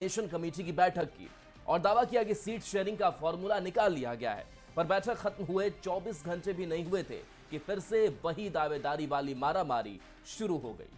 Nation committee की बैठक की और दावा किया कि सीट शेयरिंग का फॉर्मूला निकाल लिया गया है। पर बैठक खत्म हुए 24 घंटे भी नहीं हुए थे कि फिर से वही दावेदारी वाली मारामारी शुरू हो गई।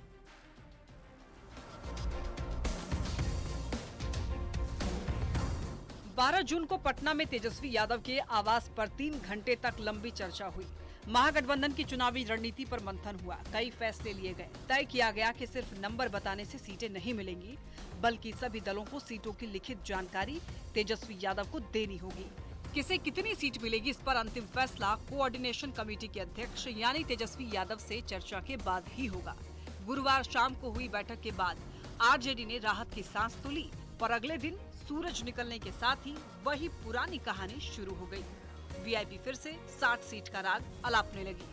बारह जून को पटना में तेजस्वी यादव के आवास पर 3 घंटे तक लंबी चर्चा हुई। महागठबंधन की चुनावी रणनीति पर मंथन हुआ, कई फैसले लिए गए। तय किया गया कि सिर्फ नंबर बताने से सीटें नहीं मिलेंगी, बल्कि सभी दलों को सीटों की लिखित जानकारी तेजस्वी यादव को देनी होगी। किसे कितनी सीट मिलेगी, इस पर अंतिम फैसला कोऑर्डिनेशन कमेटी के अध्यक्ष यानी तेजस्वी यादव से चर्चा के बाद ही होगा। गुरुवार शाम को हुई बैठक के बाद आरजेडी ने राहत की सांस तो ली, पर अगले दिन सूरज निकलने के साथ ही वही पुरानी कहानी शुरू हो गई। वीआईपी फिर से 60 सीट का राग अलापने लगी।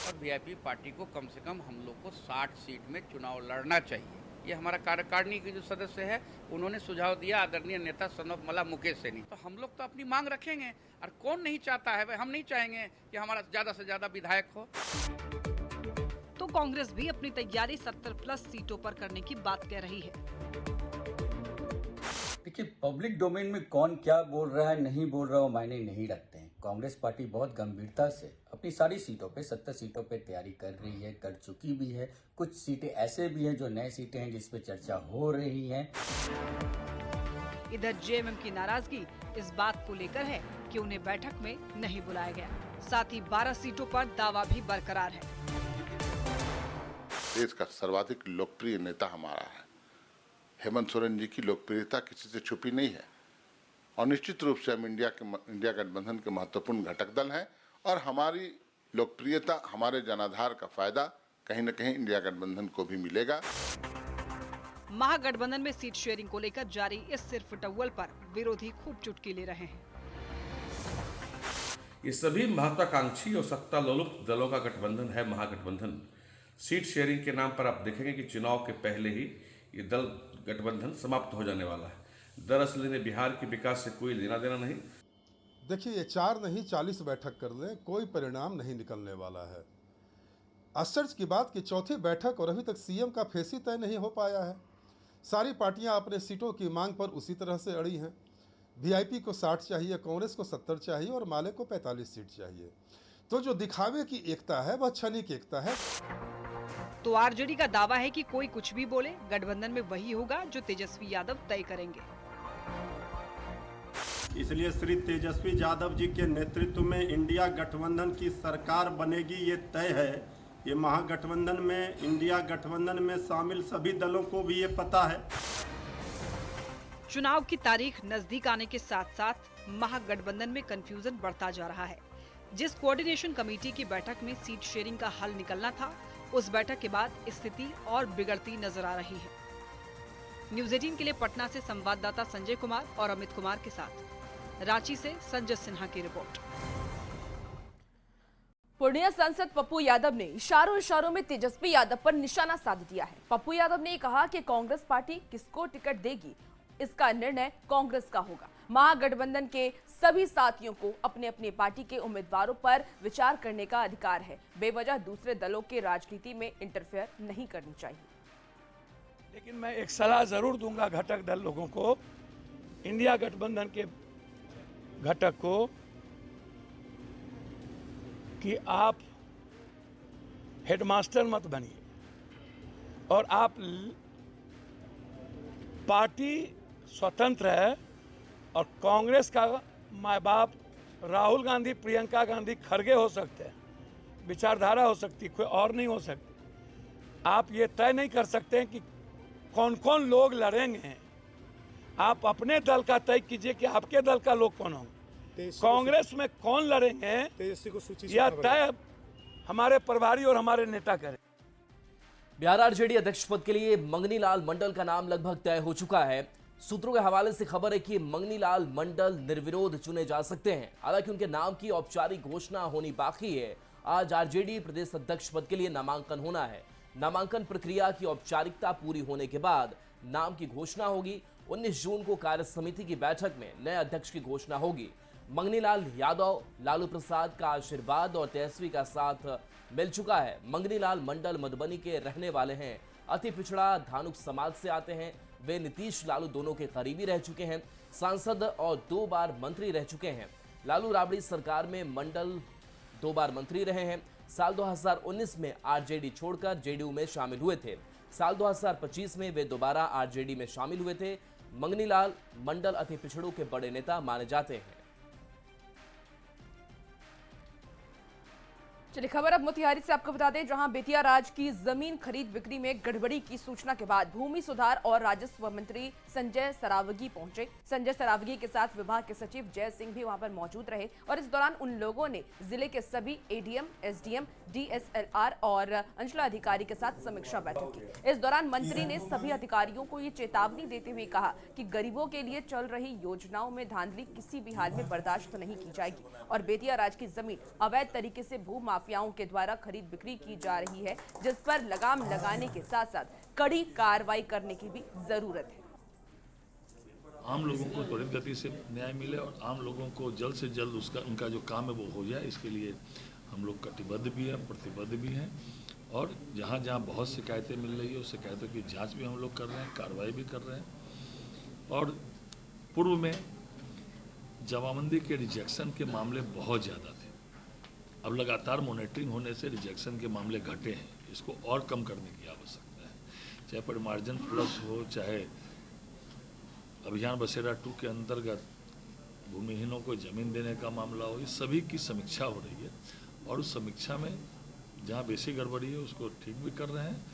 और वीआईपी पार्टी को कम से कम हम लोग को 60 सीट में चुनाव लड़ना चाहिए। ये हमारा कार्यकारिणी के जो सदस्य है उन्होंने सुझाव दिया, आदरणीय नेता सन ऑफ मला मुकेश सैनी। तो हम लोग तो अपनी मांग रखेंगे, और कौन नहीं चाहता है भाई, हम नहीं चाहेंगे कि हमारा ज्यादा से ज्यादा विधायक हो। तो कांग्रेस भी अपनी तैयारी 70+ सीटों पर करने की बात कह रही है। देखिए, पब्लिक डोमेन में कौन क्या बोल रहा है नहीं बोल रहा है वो मायने नहीं रखते हैं। कांग्रेस पार्टी बहुत गंभीरता से अपनी सारी सीटों पे 70 सीटों पे तैयारी कर रही है, कर चुकी भी है। कुछ सीटें ऐसे भी हैं जो नए सीटें हैं जिस पे चर्चा हो रही है। इधर जेएमएम की नाराजगी इस बात को लेकर है कि उन्हें बैठक में नहीं बुलाया गया। साथ ही 12 सीटों पर दावा भी बरकरार है। देश का सर्वाधिक लोकप्रिय नेता हमारा है। हेमंत सोरेन जी की लोकप्रियता किसी से छुपी नहीं है, और निश्चित रूप से हम इंडिया गठबंधन के महत्वपूर्ण घटक दल हैं, और हमारी लोकप्रियता, हमारे जनाधार का फायदा कहीं न कहीं इंडिया गठबंधन को भी मिलेगा। महागठबंधन में सीट शेयरिंग को लेकर जारी इस सिरफुटौल पर विरोधी खूब चुटकी ले रहे हैं। ये सभी महत्वाकांक्षी और सत्ता लोलुप दलों का गठबंधन है महागठबंधन। सीट शेयरिंग के नाम पर आप देखेंगे कि चुनाव के पहले ही ये दल गठबंधन समाप्त हो जाने वाला है। दरअसल इन्हें बिहार के विकास से कोई लेना देना नहीं। देखिए, ये 4 नहीं 40 बैठक कर लें, कोई परिणाम नहीं निकलने वाला है। आश्चर्य की बात कि चौथी बैठक और अभी तक सीएम का फेस ही तय नहीं हो पाया है। सारी पार्टियां अपने सीटों की मांग पर उसी तरह से अड़ी हैं। वीआईपी को 60 चाहिए, कांग्रेस को 70 चाहिए और माले को 45 सीट चाहिए। तो जो दिखावे की एकता है वह क्षणिक एकता है। तो आरजेडी का दावा है कि कोई कुछ भी बोले, गठबंधन में वही होगा जो तेजस्वी यादव तय करेंगे। इसलिए श्री तेजस्वी यादव जी के नेतृत्व में इंडिया गठबंधन की सरकार बनेगी, ये तय है। ये महागठबंधन में, इंडिया गठबंधन में शामिल सभी दलों को भी ये पता है। चुनाव की तारीख नजदीक आने के साथ साथ महागठबंधन में कंफ्यूजन बढ़ता जा रहा है। जिस कोऑर्डिनेशन कमेटी की बैठक में सीट शेयरिंग का हल निकलना था, उस बैठक के बाद स्थिति और बिगड़ती नजर आ रही है। न्यूज़ 18 के लिए पटना से संवाददाता संजय कुमार और अमित कुमार के साथ रांची से संजय सिन्हा की रिपोर्ट। पूर्णिया सांसद पप्पू यादव ने इशारों में तेजस्वी यादव पर निशाना साध दिया है। पप्पू यादव ने कहा कि कांग्रेस पार्टी किसको टिकट देगी, इसका निर्णय कांग्रेस का होगा। महागठबंधन के सभी साथियों को अपने अपने पार्टी के उम्मीदवारों पर विचार करने का अधिकार है। बेवजह दूसरे दलों के राजनीति में इंटरफेयर नहीं करनी चाहिए। लेकिन मैं एक सलाह जरूर दूंगा घटक दल लोगों को, इंडिया गठबंधन के घटक को, कि आप हेडमास्टर मत बनिए, और आप पार्टी स्वतंत्र है, और कांग्रेस का माँ बाप राहुल गांधी, प्रियंका गांधी, खड़गे हो सकते हैं, विचारधारा हो सकती, कोई और नहीं हो सकती। आप ये तय नहीं कर सकते हैं कि कौन कौन लोग लड़ेंगे। आप अपने दल का तय कीजिए कि आपके दल का लोग कौन होंगे, कांग्रेस में कौन लड़ेंगे, यह तय हमारे प्रभारी और हमारे नेता करें। बिहार आरजेडी अध्यक्ष पद के लिए मंगनी लाल मंडल का नाम लगभग तय हो चुका है। सूत्रों के हवाले से खबर है कि मंगनी लाल मंडल निर्विरोध चुने जा सकते हैं। हालांकि उनके नाम की औपचारिक घोषणा होनी बाकी है। आज आरजेडी प्रदेश अध्यक्ष पद के लिए नामांकन होना है। नामांकन प्रक्रिया की औपचारिकता पूरी होने के बाद नाम की घोषणा होगी। 19 जून को कार्य समिति की बैठक में नए अध्यक्ष की घोषणा होगी। मंगनी लाल यादव, लालू प्रसाद का आशीर्वाद और तेजस्वी का साथ मिल चुका है। मंगनी लाल मंडल मधुबनी के रहने वाले हैं। अति पिछड़ा धानुक समाज से आते हैं। वे नीतीश लालू दोनों के करीबी रह चुके हैं, सांसद और 2 बार मंत्री रह चुके हैं। लालू राबड़ी सरकार में मंडल 2 बार मंत्री रहे हैं। साल 2019 में आरजेडी छोड़कर जेडीयू में शामिल हुए थे। साल 2025 में वे दोबारा आरजेडी में शामिल हुए थे। मंगनीलाल मंडल अति पिछड़ों के बड़े नेता माने जाते हैं। चलिए खबर अब मोतिहारी से आपको बता दें, जहां बेतिया राज की जमीन खरीद बिक्री में गड़बड़ी की सूचना के बाद भूमि सुधार और राजस्व मंत्री संजय सरावगी पहुंचे। संजय सरावगी के साथ विभाग के सचिव जय सिंह भी वहां पर मौजूद रहे और इस दौरान उन लोगों ने जिले के सभी एडीएम, एसडीएम, डीएसएलआर और अंचलाधिकारी के साथ समीक्षा बैठक की। इस दौरान मंत्री ने सभी अधिकारियों को ये चेतावनी देते हुए कहा कि गरीबों के लिए चल रही योजनाओं में धांधली किसी भी हाल में बर्दाश्त नहीं की जाएगी और बेतिया राज की जमीन अवैध तरीके से भू माफियाओं के द्वारा खरीद बिक्री की जा रही है, जिस पर लगाम लगाने के साथ साथ कड़ी कार्रवाई करने की भी जरूरत है। आम लोगों को त्वरित गति से न्याय मिले और आम लोगों को जल्द से जल्द उनका जो काम है वो हो जाए, इसके लिए हम लोग कटिबद्ध भी हैं, प्रतिबद्ध भी हैं और जहाँ जहाँ बहुत शिकायतें मिल रही है उस शिकायतों की जांच भी हम लोग कर रहे हैं, कार्रवाई भी कर रहे हैं। और पूर्व में जमाबंदी के रिजेक्शन के मामले बहुत ज़्यादा थे, अब लगातार मॉनिटरिंग होने से रिजेक्शन के मामले घटे हैं। इसको और कम करने की आवश्यकता है, चाहे परिमार्जन प्लस हो, चाहे अभियान बसेरा 2 के अंतर्गत भूमिहीनों को जमीन देने का मामला हो, इस सभी की समीक्षा हो रही है और उस समीक्षा में जहां बेसिक गड़बड़ी है उसको ठीक भी कर रहे हैं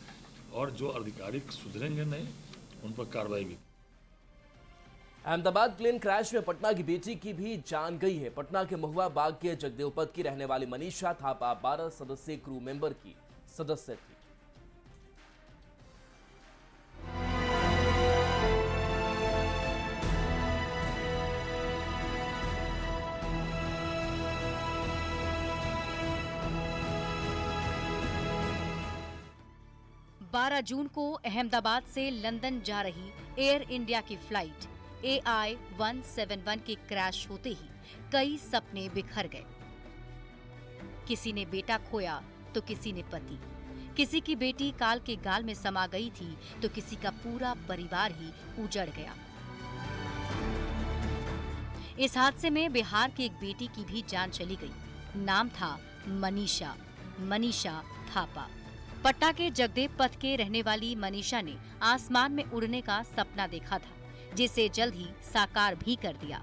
और जो अधिकारी सुधरेंगे नहीं उन पर कार्रवाई भी। अहमदाबाद प्लेन क्रैश में पटना की बेटी की भी जान गई है। पटना के महुआ बाग के जगदेवपत की रहने वाली मनीषा थापा 12 सदस्यीय क्रू मेंबर की सदस्य थी। बारह जून को अहमदाबाद से लंदन जा रही एयर इंडिया की फ्लाइट AI-171 के क्रैश होते ही कई सपने बिखर गए। किसी ने बेटा खोया तो किसी ने पति, किसी की बेटी काल के गाल में समा गई थी तो किसी का पूरा परिवार ही उजड़ गया। इस हादसे में बिहार की एक बेटी की भी जान चली गई। नाम था मनीषा थापा। पटना के जगदेव पथ के रहने वाली मनीषा ने आसमान में उड़ने का सपना देखा था, जिसे जल्द ही साकार भी कर दिया।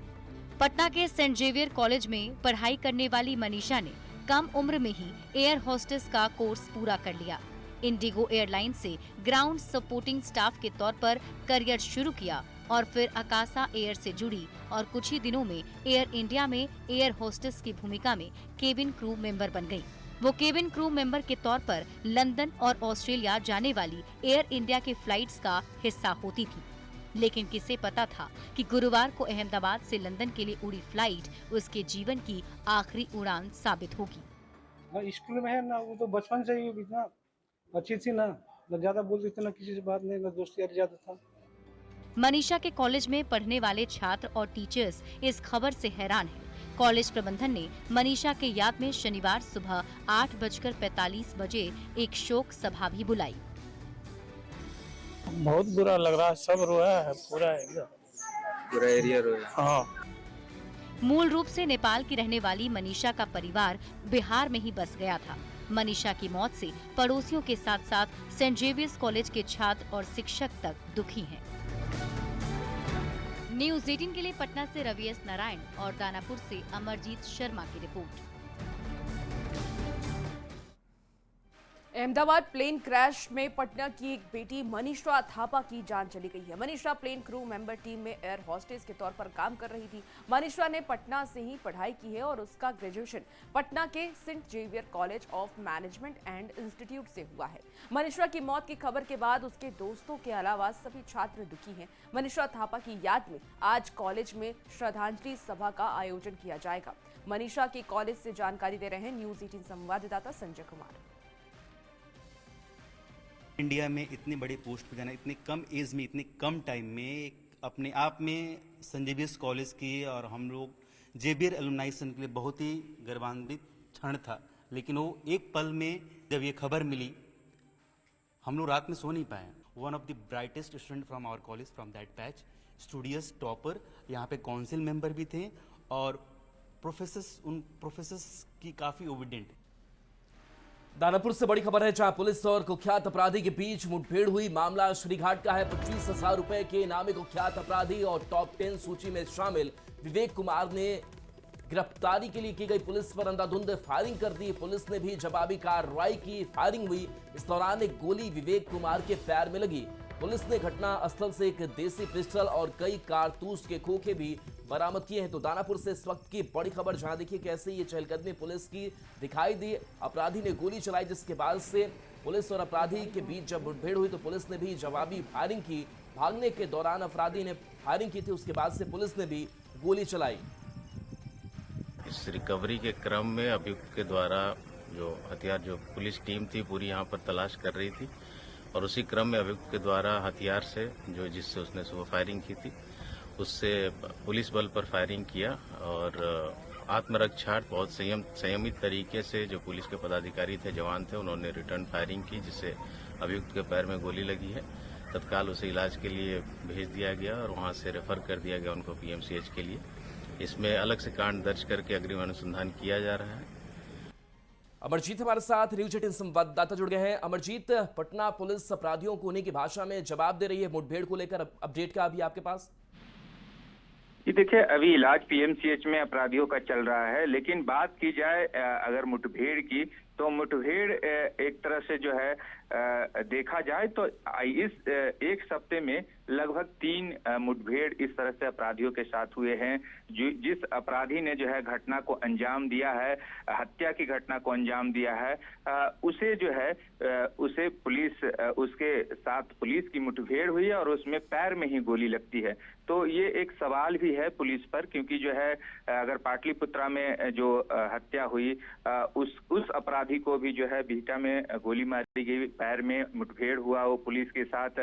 पटना के सेंट जेवियर कॉलेज में पढ़ाई करने वाली मनीषा ने कम उम्र में ही एयर होस्टेस का कोर्स पूरा कर लिया। इंडिगो एयरलाइन से ग्राउंड सपोर्टिंग स्टाफ के तौर पर करियर शुरू किया और फिर अकासा एयर से जुड़ी और कुछ ही दिनों में एयर इंडिया में एयर होस्टेस की भूमिका में केबिन क्रू मेंबर बन गई। वो केबिन क्रू मेंबर के तौर पर लंदन और ऑस्ट्रेलिया जाने वाली एयर इंडिया की फ्लाइट्स का हिस्सा होती थी। लेकिन किसे पता था कि गुरुवार को अहमदाबाद से लंदन के लिए उड़ी फ्लाइट उसके जीवन की आखिरी उड़ान साबित होगी। स्कूल में है ना, वो तो बचपन से ही इतना अच्छी थी ना ज्यादा बोलती थी ना, किसी से बात नहीं, ना दोस्ती यारी ज्यादा था। मनीषा के कॉलेज में पढ़ने वाले छात्र और टीचर्स इस खबर से हैरान हैं। कॉलेज प्रबंधन ने मनीषा के याद में शनिवार सुबह 8:45 बजे एक शोक सभा भी बुलाई। बहुत बुरा लग रहा है, सब रोया है, पूरा एरिया रोया। हाँ। मूल रूप से नेपाल की रहने वाली मनीषा का परिवार बिहार में ही बस गया था। मनीषा की मौत से पड़ोसियों के साथ साथ सेंट जेवियर्स कॉलेज के छात्र और शिक्षक तक दुखी हैं। न्यूज़ 18 के लिए पटना से रवि एस नारायण और दानापुर से अमरजीत शर्मा की रिपोर्ट। अहमदाबाद प्लेन क्रैश में पटना की एक बेटी मनीषा थापा की जान चली गई है। Manisha plane crew member team में एयर होस्टेस के तौर पर काम कर रही थी। मनीषा ने पटना से ही पढ़ाई की है और उसका ग्रेजुएशन पटना के Saint Xavier college of management and institute से हुआ है। मनीषा की मौत की खबर के बाद उसके दोस्तों के अलावा सभी छात्र दुखी हैं। मनीषा थापा की याद में आज कॉलेज में श्रद्धांजलि सभा का आयोजन किया जाएगा। मनीषा की कॉलेज से जानकारी दे रहे हैं न्यूज़ 18 संवाददाता संजय कुमार। इंडिया में इतनी बड़ी पोस्ट पर जाना, इतनी कम एज में, इतनी कम टाइम में, अपने आप में सेंट जेवियर्स कॉलेज की और हम लोग जेवियर एलुमनाई संघ के लिए बहुत ही गर्वान्वित क्षण था। लेकिन वो एक पल में जब ये खबर मिली, हम लोग रात में सो नहीं पाए। One of the brightest student from our college, from that batch, studious topper, यहाँ पे काउंसिल मेंबर भी थे और उन प्रोफेसर्स की काफ़ी ओबिडेंट। दानापुर से बड़ी खबर है, जहां पुलिस और कुख्यात अपराधी के बीच मुठभेड़ हुई। मामला श्रीघाट का है। 25,000 रुपए के इनामी कुख्यात अपराधी और टॉप 10 सूची में शामिल विवेक कुमार ने गिरफ्तारी के लिए की गई पुलिस पर अंधाधुंध फायरिंग कर दी। पुलिस ने भी जवाबी कार्रवाई की। फायरिंग हुई। इस दौरान एक गोली विवेक कुमार के पैर में लगी। पुलिस ने घटना स्थल से एक देसी पिस्टल और कई कारतूस के खोखे भी बरामद किए हैं। तो दानापुर से इस वक्त की बड़ी खबर, जहां देखिए कैसे ये चहलकदमी पुलिस की दिखाई दी। अपराधी ने गोली चलाई, जिसके बाद से पुलिस और अपराधी के बीच जब मुठभेड़ हुई तो पुलिस ने भी जवाबी फायरिंग की। भागने के दौरान अपराधी ने फायरिंग की थी, उसके बाद से पुलिस ने भी गोली चलाई। इस रिकवरी के क्रम में अभियुक्त के द्वारा जो हथियार, जो पुलिस टीम थी पूरी यहाँ पर तलाश कर रही थी और उसी क्रम में अभियुक्त के द्वारा हथियार से जिससे उसने सुबह फायरिंग की थी, उससे पुलिस बल पर फायरिंग किया और आत्मरक्षार्थ बहुत संयमित तरीके से जो पुलिस के पदाधिकारी थे, जवान थे, उन्होंने रिटर्न फायरिंग की, जिससे अभियुक्त के पैर में गोली लगी है। तत्काल उसे इलाज के लिए भेज दिया गया और वहां से रेफर कर दिया गया उनको पीएमसीएच के लिए। इसमें अलग से कांड दर्ज करके अग्रिम अनुसंधान किया जा रहा है। अमरजीत हमारे साथ न्यूज 18 संवाददाता जुड़ गए हैं। अमरजीत, पटना पुलिस अपराधियों को उन्हीं की भाषा में जवाब दे रही है। मुठभेड़ को लेकर अपडेट क्या अभी आपके पास? जी देखिए, अभी इलाज पीएमसीएच में अपराधियों का चल रहा है, लेकिन बात की जाए अगर मुठभेड़ की, तो मुठभेड़ एक तरह से जो है देखा जाए तो इस एक हफ्ते में लगभग 3 मुठभेड़ इस तरह से अपराधियों के साथ हुए हैं। जिस अपराधी ने जो है घटना को अंजाम दिया है, हत्या की घटना को अंजाम दिया है, उसे जो है उसे पुलिस, उसके साथ पुलिस की मुठभेड़ हुई है और उसमें पैर में ही गोली लगती है। तो ये एक सवाल भी है पुलिस पर, क्योंकि जो है अगर पाटलिपुत्रा में जो हत्या हुई, उस अपराधी को भी जो है बिहटा में गोली मारी गई, पैर में मुठभेड़ हुआ वो पुलिस के साथ।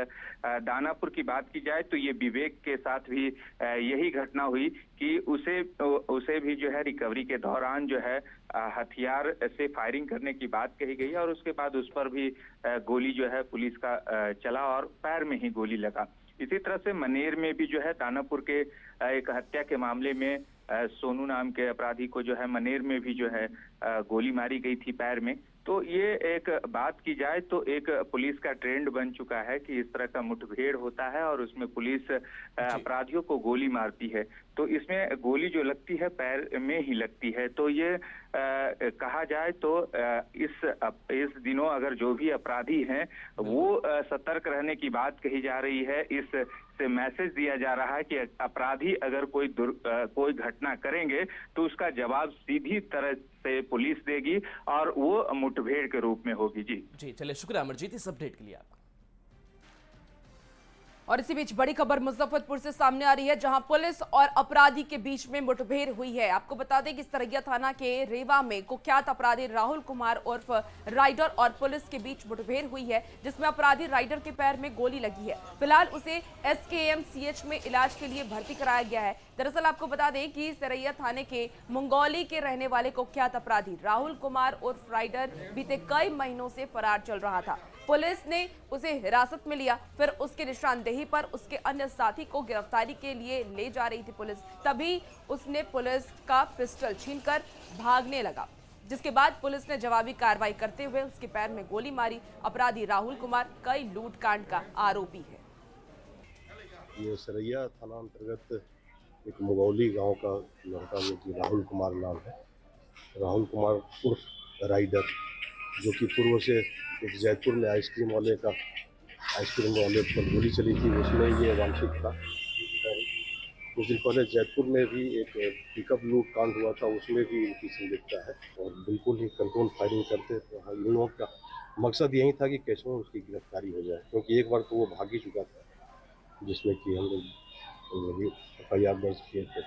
दानापुर की बात की जाए तो ये विवेक के साथ भी यही घटना हुई कि उसे भी जो है रिकवरी के दौरान जो है हथियार से फायरिंग करने की बात कही गई और उसके बाद उस पर भी गोली जो है पुलिस का चला और पैर में ही गोली लगा। इसी तरह से मनेर में भी जो है दानापुर के एक हत्या के मामले में सोनू नाम के अपराधी को जो है मनेर में भी जो है गोली मारी गई थी पैर में। तो ये एक बात की जाए तो एक पुलिस का ट्रेंड बन चुका है कि इस तरह का मुठभेड़ होता है और उसमें पुलिस अपराधियों को गोली मारती है। तो इसमें गोली जो लगती है पैर में ही लगती है। तो ये कहा जाए तो इस दिनों अगर जो भी अपराधी हैं वो सतर्क रहने की बात कही जा रही है। इस से मैसेज दिया जा रहा है कि अपराधी अगर कोई घटना करेंगे तो उसका जवाब सीधी तरह से पुलिस देगी और वो मुठभेड़ के रूप में होगी। जी चलिए, शुक्रिया अमरजीत इस अपडेट के लिए आपका। और इसी बीच बड़ी खबर मुजफ्फरपुर से सामने आ रही है, जहां पुलिस और अपराधी के बीच में मुठभेड़ हुई है। आपको बता दें कि सरैया थाना के रेवा में कुख्यात अपराधी राहुल कुमार उर्फ राइडर और पुलिस के बीच मुठभेड़ हुई है, जिसमें अपराधी राइडर के पैर में गोली लगी है। फिलहाल उसे एसकेएमसीएच में इलाज के लिए भर्ती कराया गया है। दरअसल आपको बता दें कि सरैया थाने के मुंगौली के रहने वाले कुख्यात अपराधी राहुल कुमार उर्फ राइडर बीते कई महीनों से फरार चल रहा था। पुलिस ने उसे हिरासत में लिया, फिर उसके निशानदेही पर उसके अन्य साथी को गिरफ्तारी के लिए ले जा रही थी पुलिस। तभी उसने पुलिस का पिस्टल छीनकर भागने लगा, जिसके बाद पुलिस ने जवाबी कार्रवाई करते हुए उसके पैर में गोली मारी। अपराधी राहुल कुमार कई लूटकांड का आरोपी है। ये सरैया थाना अंतर्गत एक मुगौली गांव का लड़का जो कि राहुल कुमार नाम है, राहुल कुमार उर्फ राइडर, जो कि पूर्व से एक जयपुर में आइसक्रीम वाले पर गोली चली थी, उसमें ये वांछित था। कुछ दिन पहले जयपुर में भी एक पिकअप लूट कांड हुआ था, उसमें भी इनकी संलिप्तता है और बिल्कुल ही कंट्रोल फायरिंग करते थे। इन लोगों का मकसद यही था कि कैसे उसकी गिरफ्तारी हो जाए, क्योंकि एक बार तो वो भाग ही चुका था, जिसमें कि हम लोग FIR दर्ज किए थे।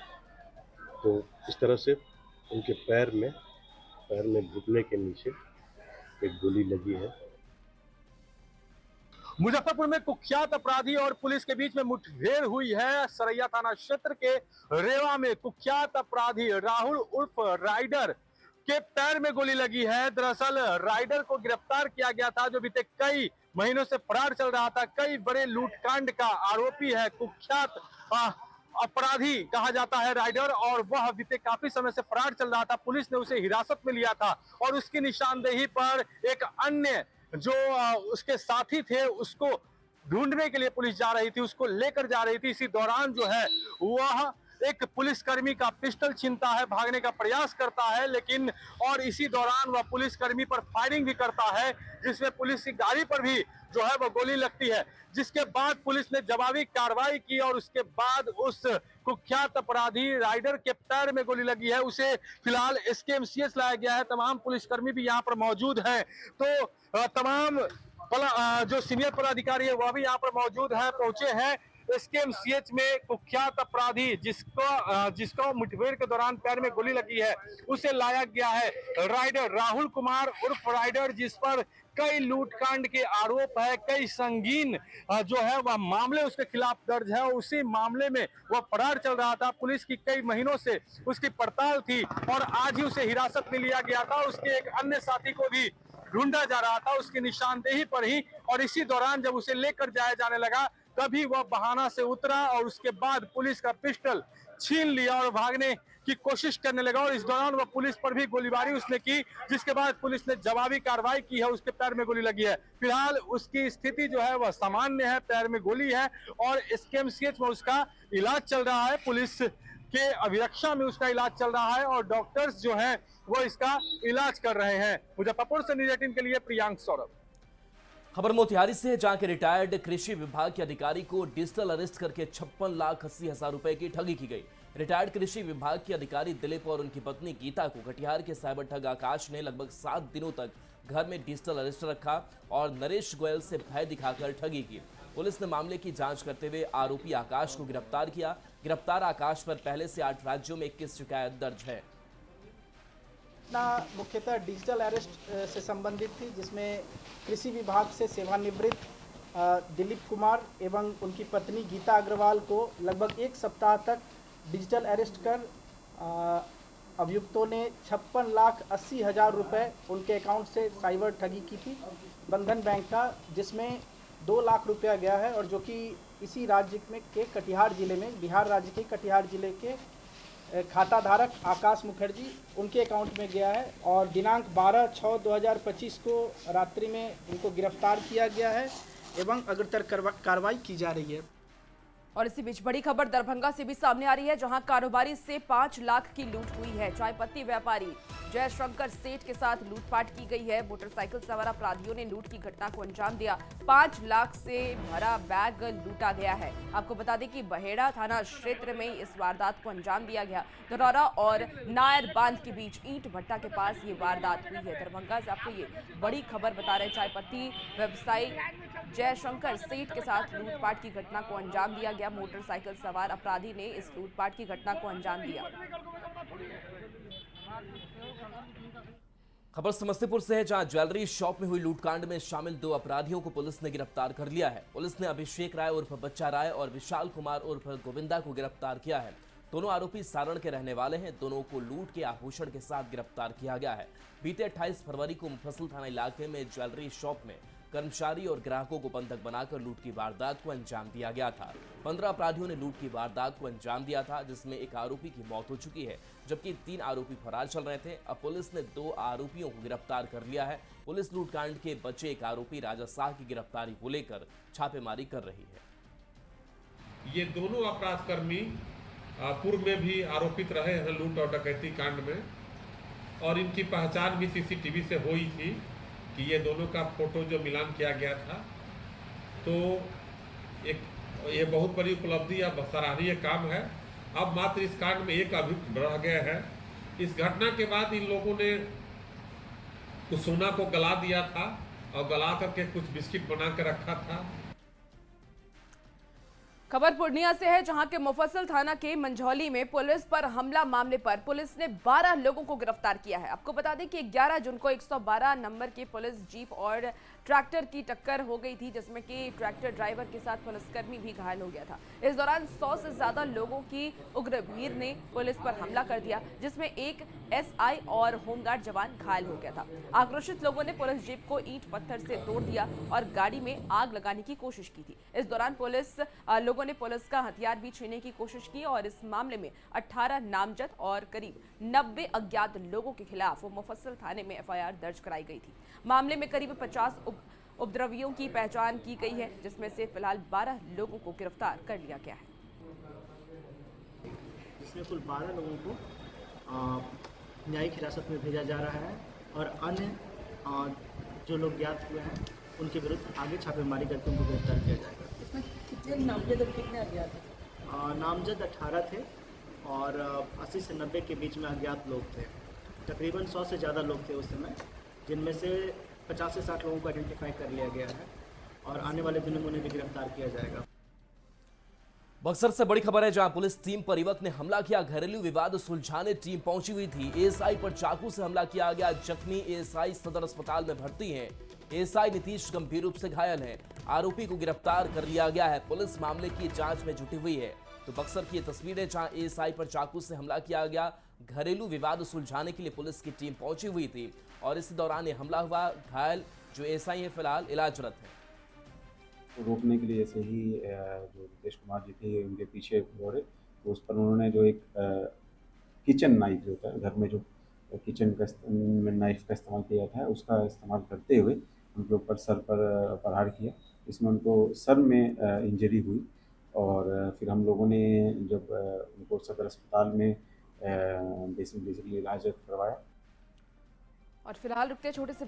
तो इस तरह से उनके पैर में घुटने के नीचे एक गोली लगी है। मुजफ्फरपुर में कुख्यात अपराधी और पुलिस के बीच में मुठभेड़ हुई है। सरैया थाना क्षेत्र के रेवा में कुख्यात अपराधी राहुल उर्फ राइडर के पैर में गोली लगी है। दरअसल राइडर को गिरफ्तार किया गया था जो बीते कई महीनों से फरार चल रहा था। कई बड़े लूटकांड का आरोपी है, कुख्यात अपराधी कहा जाता है राइडर, और वह बीते काफी समय से फरार चल रहा था। पुलिस ने उसे हिरासत में लिया था और उसकी निशानदेही पर एक अन्य जो उसके साथी थे उसको ढूंढने के लिए पुलिस जा रही थी, उसको लेकर जा रही थी। इसी दौरान जो है वह एक पुलिसकर्मी का पिस्टल छीनता है, भागने का प्रयास करता है, लेकिन और इसी दौरान वह पुलिसकर्मी पर फायरिंग भी करता है, जिसमें पुलिस की गाड़ी पर भी जो है वह गोली लगती है। जिसके बाद पुलिस ने जवाबी कार्रवाई की और उसके बाद उस कुख्यात अपराधी राइडर के पैर में गोली लगी है। उसे फिलहाल SKMCH लाया गया है। तमाम पुलिसकर्मी भी यहाँ पर मौजूद हैं। तो तमाम जो सीनियर पदाधिकारी है वह भी यहाँ पर मौजूद है, पहुंचे हैं। SKMCH में कुख्यात अपराधी जिसको मुठभेड़ के दौरान पैर में गोली लगी है उसे लाया गया है। राइडर राहुल कुमार उर्फ राइडर, जिस पर कई लूटकांड के आरोप है, कई संगीन जो है वह मामले उसके खिलाफ दर्ज है। उसी मामले में वह फरार चल रहा था। पुलिस की कई महीनों से उसकी पड़ताल थी और आज ही उसे हिरासत में लिया गया था। उसके एक अन्य साथी को भी ढूंढा जा रहा था उसकी निशानदेही पर ही, और इसी दौरान जब उसे लेकर जाया जाने लगा तभी वह बहाना से उतरा और उसके बाद पुलिस का पिस्टल छीन लिया और भागने की कोशिश करने लगा। और इस दौरान वह पुलिस पर भी गोलीबारी उसने की, जिसके बाद पुलिस ने जवाबी कार्रवाई की है। उसके पैर में गोली लगी है। फिलहाल उसकी स्थिति जो है वह सामान्य है, पैर में गोली है और SKMCH में उसका इलाज चल रहा है। पुलिस के अभिरक्षा में उसका इलाज चल रहा है और डॉक्टर्स जो हैं वो इसका इलाज कर रहे हैं। मुजफ्फरपुर से न्यूज़ 18 के लिए प्रियांक सौरभ। खबर मोतिहारी से, जहां के रिटायर्ड कृषि विभाग के अधिकारी को डिजिटल अरेस्ट करके 56,80,000 रुपए की ठगी की गई। रिटायर्ड कृषि विभाग के अधिकारी दिलीप और उनकी पत्नी गीता को कटिहार के साइबर ठग आकाश ने लगभग 7 दिनों तक घर में डिजिटल अरेस्ट रखा और नरेश गोयल से भय दिखाकर ठगी की। पुलिस ने मामले की जांच करते हुए आरोपी आकाश को गिरफ्तार किया। गिरफ्तार आकाश पर पहले से 8 राज्यों में 21 शिकायत दर्ज है। मुख्यतः डिजिटल अरेस्ट से संबंधित थी, जिसमें कृषि विभाग से सेवानिवृत्त दिलीप कुमार एवं उनकी पत्नी गीता अग्रवाल को लगभग 1 सप्ताह तक डिजिटल अरेस्ट कर अभियुक्तों ने 56,80,000 रुपये उनके अकाउंट से साइबर ठगी की थी बंधन बैंक का, जिसमें 2 लाख रुपया गया है और जो कि इसी राज्य में के कटिहार जिले में, बिहार राज्य के कटिहार जिले के खाता धारक आकाश मुखर्जी उनके अकाउंट में गया है। और दिनांक 12/6/2025 को रात्रि में इनको गिरफ्तार किया गया है एवं अग्रतर कार्रवाई की जा रही है। और इसी बीच बड़ी खबर दरभंगा से भी सामने आ रही है, जहां कारोबारी से 5 लाख की लूट हुई है। चाय पत्ती व्यापारी जयशंकर सेठ के साथ लूटपाट की गई है। मोटरसाइकिल सवार अपराधियों ने लूट की घटना को अंजाम दिया। 5 लाख से भरा बैग लूटा गया है। आपको बता दें कि बहेड़ा थाना क्षेत्र में इस वारदात को अंजाम दिया गया। धरौरा और नायर बांध के बीच ईंट भट्टा के पास ये वारदात हुई है। दरभंगा से आपको ये बड़ी खबर बता रहे हैं। चाय पत्ती व्यवसायी जयशंकर सेठ के साथ लूटपाट की घटना को अंजाम दिया गया। मोटरसाइकिल सवार अपराधी ने इस लूटपाट की घटना को अंजाम दिया। खबर समस्तीपुर से है, जहां ज्वेलरी शॉप में हुई लूटकांड में शामिल 2 अपराधियों को पुलिस ने गिरफ्तार कर लिया है। पुलिस ने अभिषेक राय उर्फ बच्चा राय और विशाल कुमार उर्फ गोविंदा को गिरफ्तार किया है। दोनों आरोपी सारण के रहने वाले हैं। दोनों को लूट के आभूषण के साथ गिरफ्तार किया गया है। बीते 28 फरवरी को मुफस्सिल थाना इलाके में ज्वेलरी शॉप में कर्मचारी और ग्राहकों को बंधक बनाकर लूट की वारदात को अंजाम दिया गया था। 15 अपराधियों ने लूट की वारदात को अंजाम दिया था, जिसमें एक आरोपी की मौत हो चुकी है, जबकि 3 आरोपी फरार चल रहे थे। अब पुलिस ने 2 आरोपियों को गिरफ्तार कर लिया है। पुलिस लूटकांड के बचे एक आरोपी राजा शाह की गिरफ्तारी को लेकर छापेमारी कर रही है। ये दोनों अपराधकर्मी पूर्व में भी आरोपित रहे हैं लूट और डकैती कांड में, और इनकी पहचान भी CCTV से हुई थी कि ये दोनों का फोटो जो मिलान किया गया था। तो ये बहुत बड़ी उपलब्धि या सराहनीय काम है। अब मात्र इस कांड में एक अभियुक्त बढ़ गया है। इस घटना के बाद इन लोगों ने कुछ सोना को गला दिया था और गला करके कुछ बिस्किट बना के रखा था। खबर पूर्णिया से है, जहां के मुफस्सिल थाना के मंझौली में पुलिस पर हमला मामले पर पुलिस ने 12 लोगों को गिरफ्तार किया है। आपको बता दें कि 11 जून को 112 नंबर की पुलिस जीप और ट्रैक्टर की टक्कर हो गई थी, जिसमें कि ट्रैक्टर ड्राइवर के साथ पुलिसकर्मी भी घायल हो गया था। इस दौरान 100 से ज्यादा लोगों की उग्र भीड़ ने पुलिस पर हमला कर दिया, जिसमें एक एसआई और होमगार्ड जवान घायल हो गया था। आक्रोशित लोगों ने पुलिस जीप को ईंट पत्थर से तोड़ दिया और गाड़ी में आग लगाने की कोशिश की थी। इस दौरान लोगों ने पुलिस का हथियार भी छीनने की कोशिश की और इस मामले में 18 नामजद और करीब 90 अज्ञात लोगों के खिलाफ मुफस्सिल थाने में एफआईआर दर्ज कराई गई थी। मामले में करीब 50 उपद्रवियों की पहचान की गई है, जिसमें से फिलहाल 12 लोगों को गिरफ्तार कर लिया गया है। जिसमें कुल 12 लोगों को न्यायिक हिरासत में भेजा जा रहा है और अन्य जो लोग ज्ञात हुए हैं उनके विरुद्ध आगे छापेमारी करके उनको गिरफ्तार किया जाएगा। इसमें कितने नामजद और कितने अज्ञात थे? नामजद 18 थे और 80 से 90 के बीच में अज्ञात लोग थे। तकरीबन 100 से ज़्यादा लोग थे उस समय, जिनमें से 50 से 60 लोगों को आइडेंटिफाई कर लिया गया है और आने वाले दिनों में उन्हें भी गिरफ्तार किया जाएगा। बक्सर से बड़ी खबर है, जहां पुलिस टीम पर युवक ने हमला किया। घरेलू विवाद सुलझाने टीम पहुंची हुई थी। एएसआई पर चाकू से हमला किया गया। जख्मी एएसआई सदर अस्पताल में भर्ती हैं। एएसआई नीतीश गंभीर रूप से घायल हैं। आरोपी को गिरफ्तार कर लिया गया है। पुलिस मामले की जांच में जुटी हुई है। तो बक्सर की ये तस्वीरें, जहां एएसआई पर चाकू से हमला किया गया। घरेलू विवाद सुलझाने के लिए पुलिस की टीम पहुंची हुई थी और इसी दौरान ये हमला हुआ। घायल जो एएसआई है फिलहाल इलाजरत है। रोकने के लिए ऐसे ही जो नीतीश कुमार जी थे उनके पीछे दौड़े, तो उस पर उन्होंने जो एक किचन नाइफ जो होता है, घर में जो किचन का नाइफ का इस्तेमाल किया जाता है, उसका इस्तेमाल करते हुए उनके ऊपर सर पर प्रहार किया। इसमें उनको सर में इंजरी हुई और फिर हम लोगों ने जब उनको सदर अस्पताल में बेसिकली इलाज करवाया। और फिलहाल रुकते छोटे से